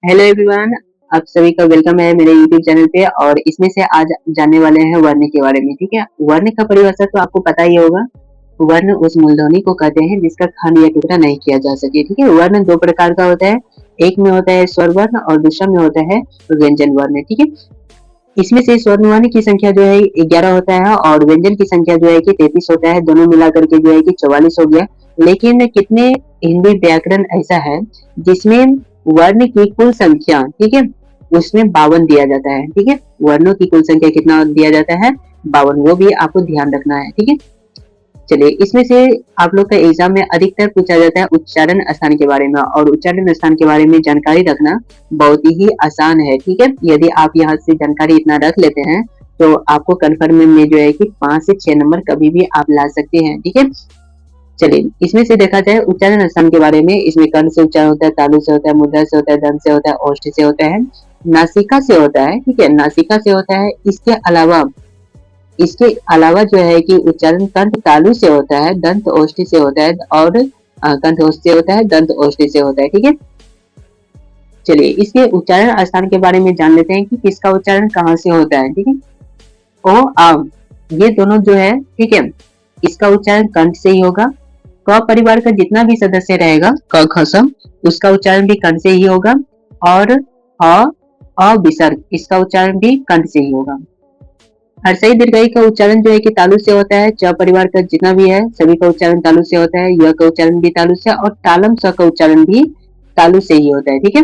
Hello everyone. आप सभी का वेलकम है मेरे यूट्यूब चैनल पे। और इसमें से आज जानने वाले हैं वर्ण के बारे में। ठीक है, वर्ण का परिभाषा तो आपको पता ही होगा। वर्ण उस मूलध्वनि को कहते हैं जिसका खंड या टुकड़ा नहीं किया जा सके। ठीक है, वर्ण दो प्रकार का होता है। एक में होता है स्वर वर्ण और दूसरा में होता है व्यंजन वर्ण। ठीक है, इसमें से स्वर्ण वर्ण की संख्या जो है 11 होता है और व्यंजन की संख्या जो है कि 33 होता है। दोनों मिलाकर के जो है कि 44 हो गया। लेकिन कितने हिंदी व्याकरण ऐसा है जिसमें वर्ण की कुल संख्या, ठीक है, उसमें 52 दिया जाता है। ठीक है, वर्णों की कुल संख्या कितना दिया जाता है? 52। वो भी आपको ध्यान रखना है। ठीक है, चलिए इसमें से आप लोग का एग्जाम में अधिकतर पूछा जाता है उच्चारण स्थान के बारे में। और उच्चारण स्थान के बारे में जानकारी रखना बहुत ही आसान है। ठीक है, यदि आप यहाँ से जानकारी इतना रख लेते हैं तो आपको कन्फर्म में जो है कि 5 से 6 नंबर कभी भी आप ला सकते हैं। ठीक है, चलिए इसमें से देखा जाए उच्चारण स्थान के बारे में। इसमें कर्ण से उच्चारण होता है, तालु से होता है, मुद्रा से होता है, दंत से होता है, ओष्ठ से होता है, नासिका से होता है। ठीक है, नासिका से होता है। इसके अलावा जो है कि उच्चारण कंठ तालु से होता है, दंत ओष्ठी से होता है और कंठ ओष्ठ से होता है, दंत ओष्ठी से होता है। ठीक है, चलिए इसके उच्चारण स्थान के बारे में जान लेते हैं कि किसका उच्चारण कहाँ से होता है। ठीक है, ओ आव ये दोनों जो है, ठीक है, इसका उच्चारण कंठ से ही होगा। क परिवार का जितना भी सदस्य रहेगा क ख स, उसका उच्चारण भी कंठ से ही होगा। और अ विसर्ग इसका उच्चारण भी कंठ से ही होगा। हर्षई दीर्घई का उच्चारण जो है कि तालु से होता है। च परिवार का जितना भी है सभी का उच्चारण तालु से होता है। य का उच्चारण भी तालु से और तालम स का उच्चारण भी तालु से ही होता है। ठीक है,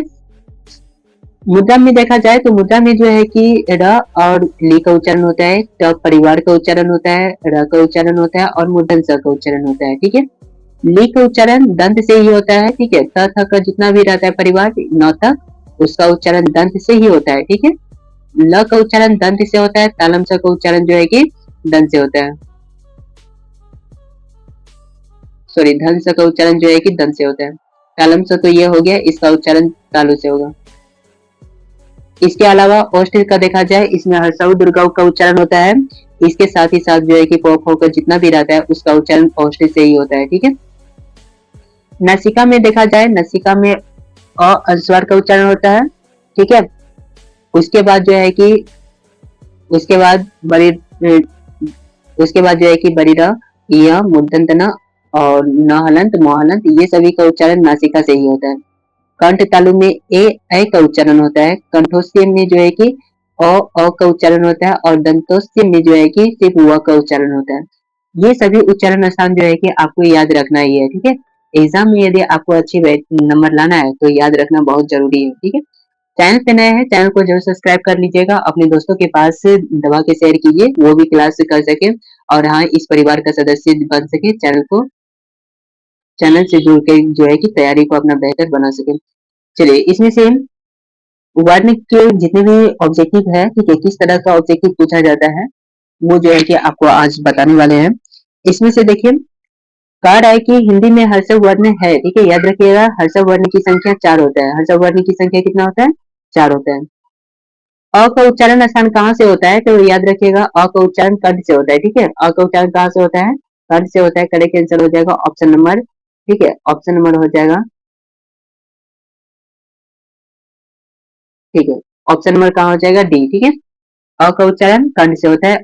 मुद्रा में देखा जाए तो मुद्रा में जो है कि र और ली का उच्चारण होता है, ट परिवार का उच्चारण होता है, र का उच्चारण होता है और मूर्धन स का उच्चारण होता है। ठीक है, ली का उच्चारण दंत से ही होता है। ठीक है, त थ का जितना भी रहता है परिवार नौ तक, उसका उच्चारण दंत से ही होता है। ठीक है, ल का उच्चारण दंत से होता है, तालम स का उच्चारण जो है कि दंत से होता है। सॉरी, धन स का उच्चारण जो है कि दंत से होता है। तालम स तो ये हो गया, इसका उच्चारण तालु से होगा। इसके अलावा ओष्ठ का देखा जाए, इसमें हर्षऊ दुर्गाऊ का उच्चारण होता है। इसके साथ ही साथ जो है कि प का जितना भी रहता है उसका उच्चारण ओष्ठ से ही होता है। ठीक है, नासिका में देखा जाए, नासिका में अनुस्वार का उच्चारण होता है। ठीक है, उसके बाद जो है कि उसके बाद बड़ी उसके बाद जो है कि बरीरा, य मूर्धन्य और न हलंत मोहलंत ये सभी का उच्चारण नासिका से ही होता है। कंठ तालु में ए का उच्चारण होता है। कंठोत्स्य में जो है कि अ का उच्चारण होता है और दंतोस्य में जो है कि सिर्फ व का उच्चारण होता है। ये सभी उच्चारण स्थान जो है कि आपको याद रखना ही है। ठीक है, एग्जाम में यदि आपको अच्छी नंबर लाना है तो याद रखना बहुत जरूरी है। ठीक है, चैनल पे नए हैं, चैनल को जरूर सब्सक्राइब कर लीजिएगा। अपने दोस्तों के पास दबा के शेयर कीजिए, वो भी क्लास कर सके और हाँ इस परिवार का सदस्य बन सके। चैनल से जुड़ के जो है कि तैयारी को अपना बेहतर बना सके। चलिए इसमें से वर्ण के जितने भी ऑब्जेक्टिव है, ठीक है, किस तरह का ऑब्जेक्टिव पूछा जाता है वो जो है कि आपको आज बताने वाले हैं। इसमें से देखिए, कह रहा है कि हिंदी में हर्षव वर्ण है। ठीक है, याद रखिएगा हर्षव वर्ण की संख्या 4 होता है। हर्षव वर्ण की संख्या कितना होता है? 4 होता है। अ का उच्चारण स्थान कहाँ से होता है? तो याद रखिएगा अ का उच्चारण कंठ से होता है। ठीक है, अ का उच्चारण कहाँ से होता है? कंठ से होता है। करेक्ट आंसर हो जाएगा ऑप्शन नंबर, ठीक है, ऑप्शन नंबर हो जाएगा, ठीक है, ऑप्शन नंबर कहाँ हो जाएगा? डी। ठीक है, अ का उच्चारण कंठ से होता है,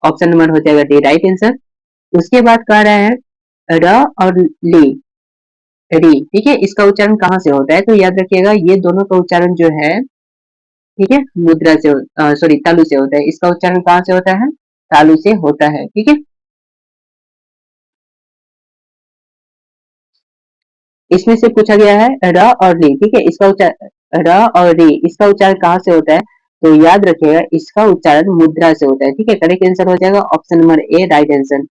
ऑप्शन नंबर हो जाएगा डी राइट आंसर। उसके बाद कह रहा है र और ली, री, ठीक है, इसका उच्चारण कहाँ से होता है? तो याद रखिएगा ये दोनों का उच्चारण जो है, ठीक है, मुद्रा से सॉरी तालु से होता है। इसका उच्चारण कहाँ से होता है? तालु से होता है। ठीक है, इसमें से पूछा गया है र और ली, ठीक है, इसका उच्चारण र और री इसका उच्चारण कहाँ से होता है? तो याद रखिएगा इसका उच्चारण मुद्रा से होता है। ठीक है, करेक्ट आंसर हो जाएगा option number A right answer.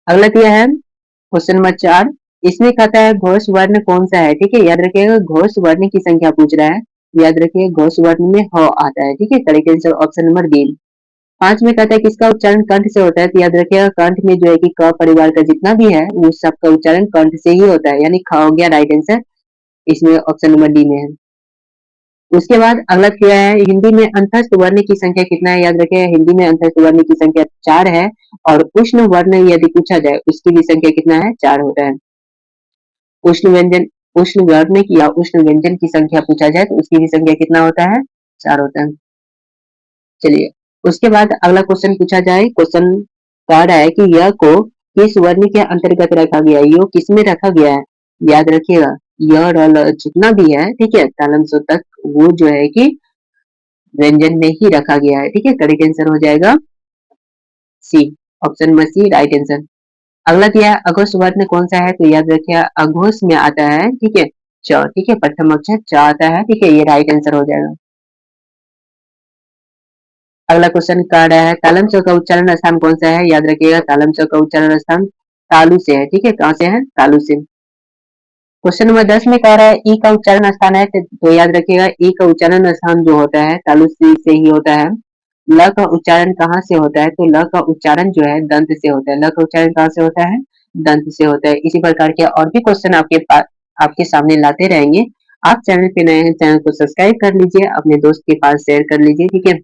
अगला दिया है क्वेश्चन नंबर 4। इसमें कहता है घोष वर्ण कौन सा है? ठीक है, याद रखिएगा घोष वर्ण की संख्या पूछ रहा है। याद रखिए घोष वर्ण में ह आता है। ठीक है, correct answer option number B. 5 में कहता है किसका उच्चारण कंठ से होता है? तो याद रखिएगा कंठ में जो है कि क परिवार का जितना भी है वो सबका उच्चारण कंठ से ही होता है, यानी ख हो गया राइट आंसर। इसमें ऑप्शन नंबर डी में है। उसके बाद अगला क्या है, हिंदी में अंतस्थ वर्ण की संख्या कितना है? याद रखिए हिंदी में अंतस्थ वर्ण की संख्या 4 है। और उष्ण वर्ण यदि पूछा जाए उसकी भी संख्या कितना है? 4 होता है। उष्ण व्यंजन उष्ण वर्णिक या उष्ण व्यंजन की संख्या पूछा जाए तो उसकी भी संख्या कितना होता है? 4 होता है। चलिए, उसके बाद अगला क्वेश्चन पूछा जाए, क्वेश्चन कह रहा है कि य को किस वर्ण के अंतर्गत रखा गया है? यो किसमें रखा गया है? याद रखिएगा, य, र, ल जितना भी है, ठीक है, तालम स तक वो जो है कि व्यंजन में ही रखा गया है, ठीक है। करेक्ट आंसर हो जाएगा C, option number C right answer. अगला दिया है अघोष वर्ण कौन सा है? तो याद रखिए अघोष में आता है, ठीक है, च, ठीक है, प्रथम अक्षर च आता है, ठीक है, ये राइट आंसर हो जाएगा। अगला क्वेश्चन कह रहा है तालम च का उच्चारण स्थान कौन सा है? याद रखिएगा तालम च का उच्चारण स्थान तालु से है, ठीक है, कहां से है? तालु से। क्वेश्चन नंबर 10 में कह रहा है ई का उच्चारण स्थान है, तो याद रखिएगा ई का उच्चारण स्थान जो होता है तालु से ही होता है। ल का उच्चारण कहाँ से होता है? तो ल का उच्चारण जो है दंत से होता है। ल का उच्चारण कहाँ से होता है? दंत से होता है। इसी प्रकार के और भी क्वेश्चन आपके पास आपके सामने लाते रहेंगे। आप चैनल पे नए हैं, चैनल को सब्सक्राइब कर लीजिए, अपने दोस्त के पास शेयर कर लीजिए, ठीक है।